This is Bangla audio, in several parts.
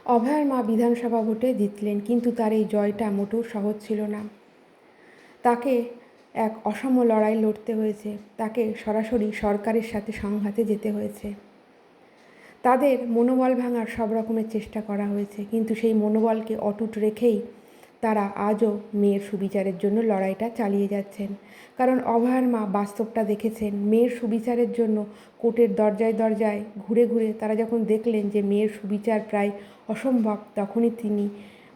অভয়ার মা বিধানসভা ভোটে জিতলেন, কিন্তু তার এই জয়টা মোটেও সহজ ছিল না। তাকে এক অসম লড়াই লড়তে হয়েছে, তাকে সরাসরি সরকারের সাথে সংঘাতে যেতে হয়েছে। তাদের মনোবল ভাঙার সব রকমের চেষ্টা করা হয়েছে, কিন্তু সেই মনোবলকে অটুট রেখেই তারা আজও মেয়ের সুবিচারের জন্য লড়াইটা চালিয়ে যাচ্ছেন। কারণ অভয়ার মা বাস্তবটা দেখেছেন। মেয়ের সুবিচারের জন্য কোর্টের দরজায় দরজায় ঘুরে ঘুরে তারা যখন দেখলেন যে মেয়ের সুবিচার প্রায় অসম্ভব, তখনই তিনি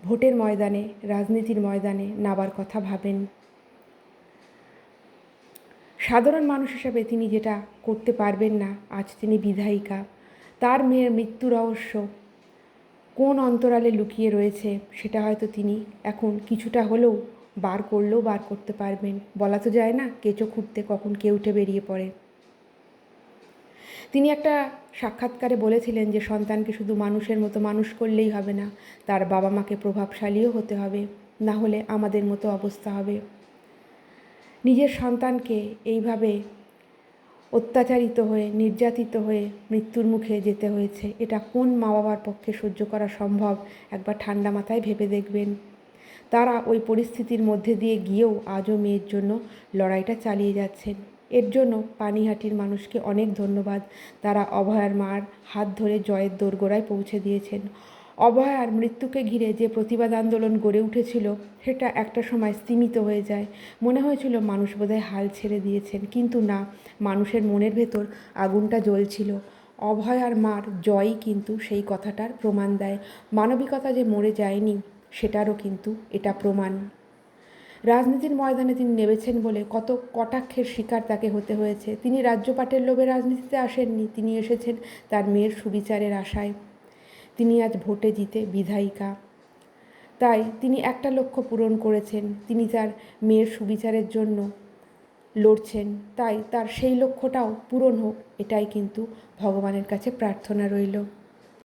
ভোটের ময়দানে, রাজনীতির ময়দানে নাবার কথা ভাবেন। সাধারণ মানুষ হিসাবে তিনি যেটা করতে পারবেন না, আজ তিনি বিধায়িকা। তার মেয়ের মৃত্যু রহস্য কোন অন্তরালে লুকিয়ে রয়েছে সেটা হয়তো তিনি এখন কিছুটা হলেও বার করতে পারবেন। বলা তো যায় না কেঁচো খুঁড়তে কখন কে উঠে বেরিয়ে পড়ে। তিনি একটা সাক্ষাৎকারে বলেছিলেন যে সন্তানকে শুধু মানুষের মতো মানুষ করলেই হবে না, তার বাবা মাকে প্রভাবশালীও হতে হবে, না হলে আমাদের মতো অবস্থা হবে। নিজের সন্তানকে এইভাবে অত্যাচারিত হয়ে, নির্যাতিত হয়ে মৃত্যুর মুখে যেতে হয়েছে, এটা কোন মা বাবার পক্ষে সহ্য করা সম্ভব? একবার ঠান্ডা মাথায় ভেবে দেখবেন। তারা ওই পরিস্থিতির মধ্যে দিয়ে গিয়েও আজও মেয়ের জন্য লড়াইটা চালিয়ে যাচ্ছেন। এর জন্য পানিহাটির মানুষকে অনেক ধন্যবাদ। তারা অভয়ার মার হাত ধরে জয়ের দোরগোড়ায় পৌঁছে দিয়েছেন। অভয়ার মৃত্যুকে ঘিরে যে প্রতিবাদ আন্দোলন গড়ে উঠেছিল, সেটা একটা সময় স্তিমিত হয়ে যায়। মনে হয়েছিল মানুষ বোধহয় হাল ছেড়ে দিয়েছেন, কিন্তু না, মানুষের মনের ভেতর আগুনটা জ্বলছিল। অভয়ার মার জয়ই কিন্তু সেই কথাটার প্রমাণ দেয়। মানবিকতা যে মরে যায়নি, সেটারও কিন্তু এটা প্রমাণ। রাজনীতির ময়দানে তিনি নেমেছেন বলে কত কটাক্ষের শিকার তাকে হতে হয়েছে। তিনি রাজ্যপাটের লোভে রাজনীতিতে আসেননি, তিনি এসেছেন তার মেয়ের সুবিচারের আশায়। তিনি আজ ভোটে জিতে বিধায়িকা, তাই তিনি একটা লক্ষ্য পূরণ করেছেন। তিনি তার মেয়ের সুবিচারের জন্য লড়ছেন, তাই তার সেই লক্ষ্যটাও পূরণ হোক, এটাই কিন্তু ভগবানের কাছে প্রার্থনা রইল।